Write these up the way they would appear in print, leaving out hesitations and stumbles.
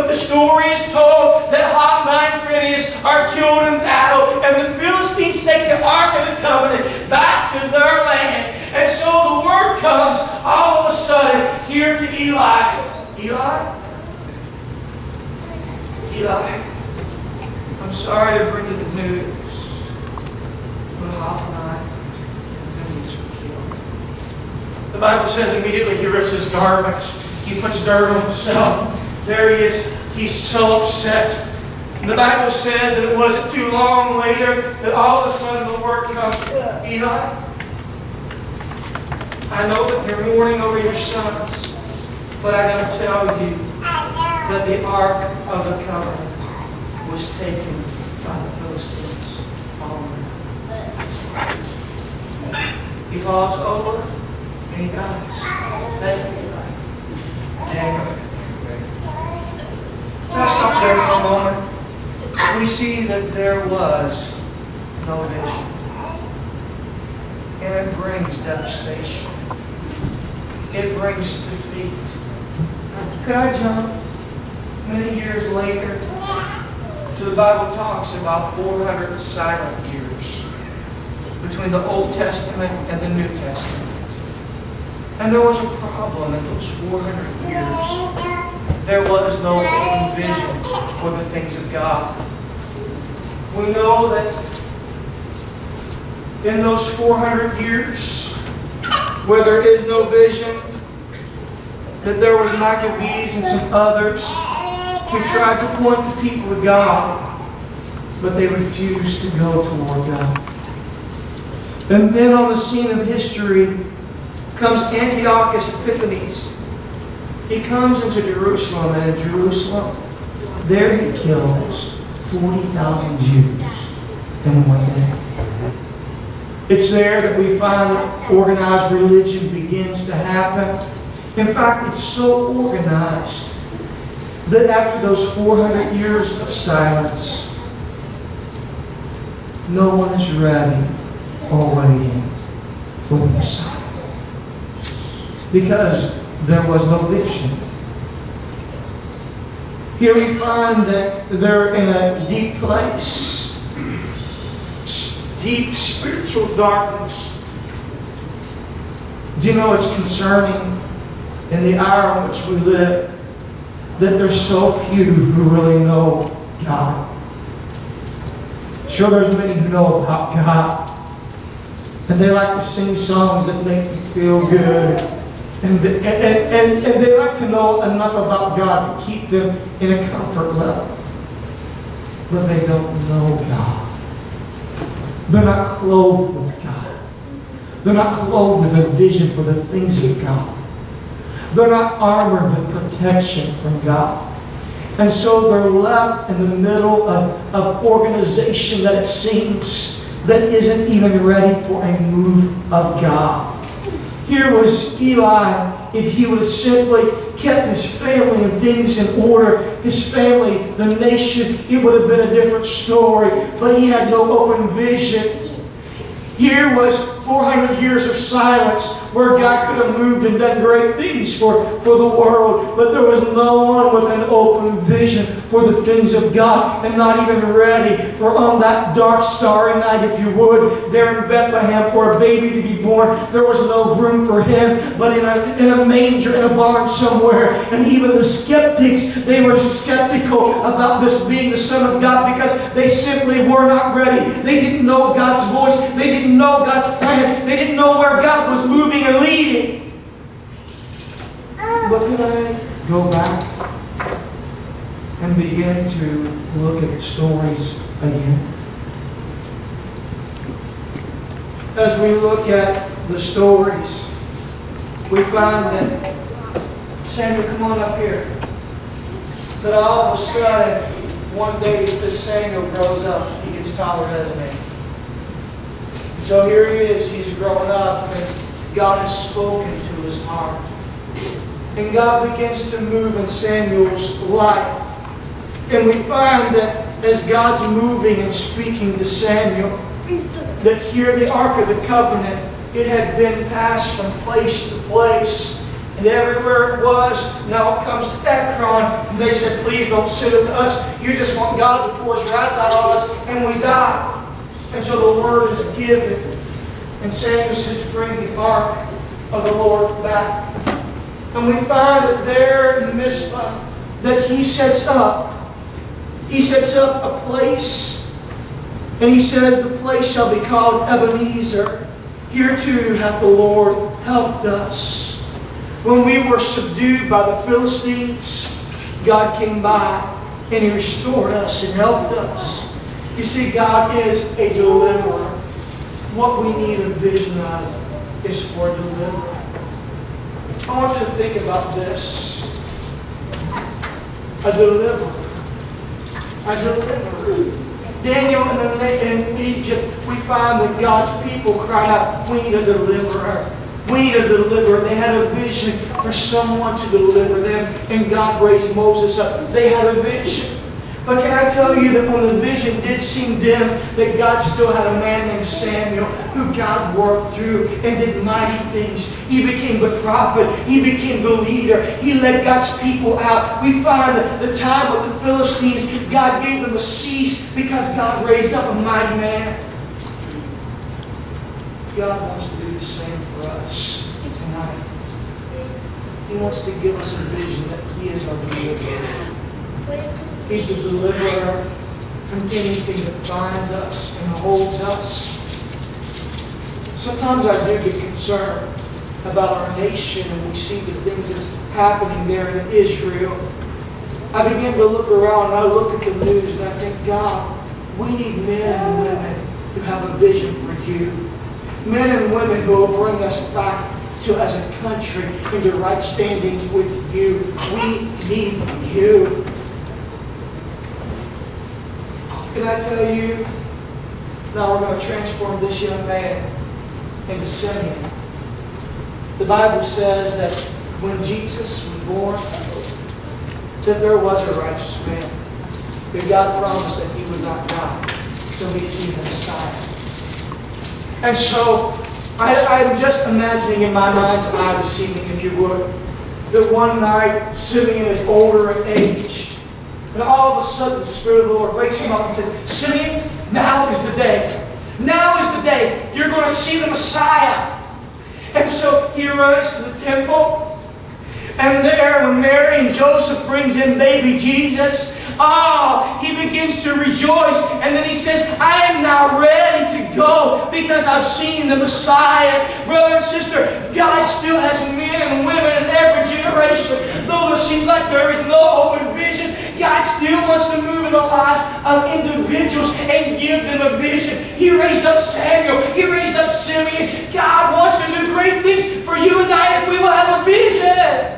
But the story is told that Hophni and Phinehas are killed in battle, and the Philistines take the Ark of the Covenant back to their land. And so the word comes all of a sudden here to Eli. Eli, I'm sorry to bring you the news, but Hophni and Phinehas were killed. The Bible says immediately he rips his garments. He puts dirt on himself. There he is. He's so upset. The Bible says that it wasn't too long later that all of a sudden the word comes, Eli, I know that you're mourning over your sons, but I got to tell you that the Ark of the Covenant was taken by the Philistines. He falls over and he dies. Thank you, Eli. And let's stop there for a moment. We see that there was no vision. And it brings devastation. It brings defeat. Could I jump many years later? So the Bible talks about 400 silent years between the Old Testament and the New Testament. And there was a problem in those 400 years. There was no open vision for the things of God. We know that in those 400 years where there is no vision, that there was Maccabees and some others who tried to point the people to God, but they refused to go toward God. And then on the scene of history comes Antiochus Epiphanes. He comes into Jerusalem, and in Jerusalem, there he kills 40,000 Jews in one day. It's there that we find that organized religion begins to happen. In fact, it's so organized that after those 400 years of silence, no one is ready or waiting for the Messiah. Because there was no vision. Here we find that they're in a deep place, deep spiritual darkness. Do you know it's concerning in the hour in which we live that there's so few who really know God? Sure, there's many who know about God, and they like to sing songs that make you feel good. And they like to know enough about God to keep them in a comfort level. But they don't know God. They're not clothed with God. They're not clothed with a vision for the things of God. They're not armored with protection from God. And so they're left in the middle of organization that it seems that isn't even ready for a move of God. Here was Eli. If he would have simply kept his family and things in order, his family, the nation, it would have been a different story. But he had no open vision. Here was 400 years of silence where God could have moved and done great things for the world. But there was no one with an open vision for the things of God, and not even ready for on that dark starry night, if you would, there in Bethlehem for a baby to be born. There was no room for him, but in a manger, in a barn somewhere. And even the skeptics, they were skeptical about this being the Son of God because they simply were not ready. They didn't know God's voice. They didn't know God's plan. They didn't know where God was moving and leading. But can I go back and begin to look at the stories again? As we look at the stories, we find that, Samuel, come on up here, that all of a sudden, one day as this Samuel grows up, he gets taller as a man. So here he is, he's growing up, and God has spoken to his heart. And God begins to move in Samuel's life. And we find that as God's moving and speaking to Samuel, that here the Ark of the Covenant, it had been passed from place to place. And everywhere it was, now it comes to Ekron, and they said, please don't send it to us. You just want God to pour His wrath out on us, and we die. And so the word is given. And Samuel says, bring the ark of the Lord back. And we find that there in Mizpah, that he sets up a place. And he says, the place shall be called Ebenezer. Here too hath the Lord helped us. When we were subdued by the Philistines, God came by and He restored us and helped us. You see, God is a deliverer. What we need a vision of is for a deliverer. I want you to think about this. A deliverer. A deliverer. Daniel in Egypt, we find that God's people cried out, we need a deliverer. We need a deliverer. They had a vision for someone to deliver them, and God raised Moses up. They had a vision. But can I tell you that when the vision did seem dim, that God still had a man named Samuel who God worked through and did mighty things. He became the prophet. He became the leader. He led God's people out. We find that the time with the Philistines, God gave them a cease because God raised up a mighty man. God wants to do the same for us tonight. He wants to give us a vision that He is our deliverer. He's the deliverer from anything that binds us and holds us. Sometimes I do get concerned about our nation and we see the things that's happening there in Israel. I begin to look around and I look at the news and I think, God, we need men and women who have a vision for You. Men and women who will bring us back to, as a country, into right standing with You. We need You. Can I tell you, now we're going to transform this young man into Simeon. The Bible says that when Jesus was born, that there was a righteous man. That God promised that He would not die till He see the Messiah. And so, I'm just imagining in my mind's eye this evening, if you would, that one night, Simeon is older in age, and all of a sudden the Spirit of the Lord wakes him up and says, Simeon, now is the day. Now is the day. You're going to see the Messiah. And so he runs to the temple, and there when Mary and Joseph brings in baby Jesus, he begins to rejoice. And then he says, I am now ready to go because I've seen the Messiah. Brother and sister, God still has men and women in every generation. Though there seems like there is no open vision, God still wants to move in the lives of individuals and give them a vision. He raised up Samuel. He raised up Simeon. God wants to do great things for you and I if we will have a vision.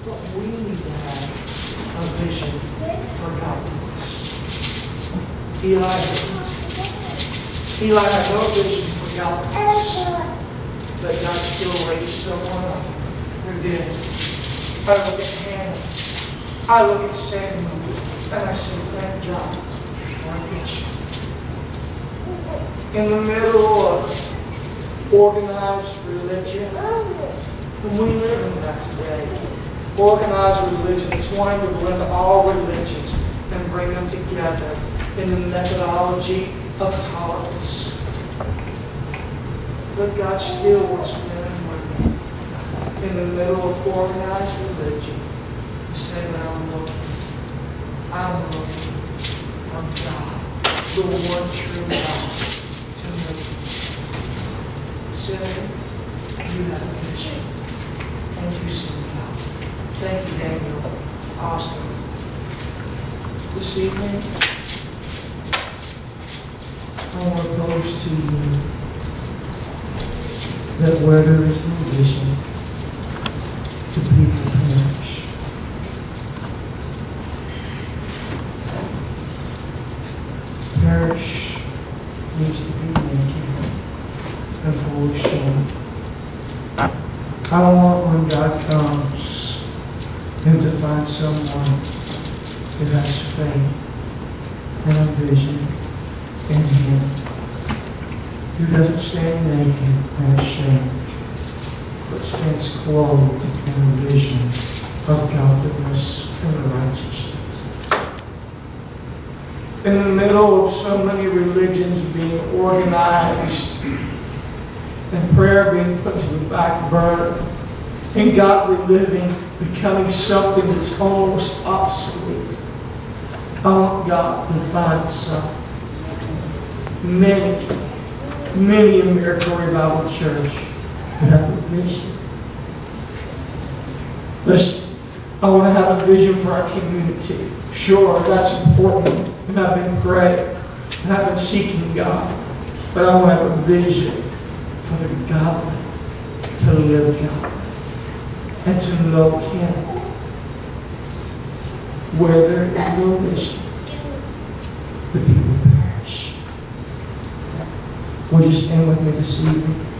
But we need to have a vision for godliness. Eli didn't. Eli had no vision for godliness. But God still raised someone up who did. I look at Hannah. I look at Samuel. And I say, thank God for a vision. In the middle of organized religion, and we live in that today. Organized religion is wanting to blend all religions and bring them together in the methodology of tolerance. But God still wants men and women in the middle of organized religion to say that I'm looking from God, the one true God, to me. Say, you have a vision, and you see God. Thank you, Daniel. Austin. This evening, I want to pose to you that where there is no vision, the people perish. Perish needs to be naked and full of shame. I don't want when God comes him to find someone who has faith and a vision in Him, who doesn't stand naked and ashamed, but stands clothed in a vision of godliness and righteousness. In the middle of so many religions being organized and prayer being put to the back burner and godly living becoming something that's almost obsolete, I want God to find some. Many in Miracle Revival Church who have a vision. Listen, I want to have a vision for our community. Sure, that's important. And I've been praying. And I've been seeking God. But I want to have a vision for the godly to live godly and to know Him. Where there is no vision, the people perish. Would you stand with me this evening?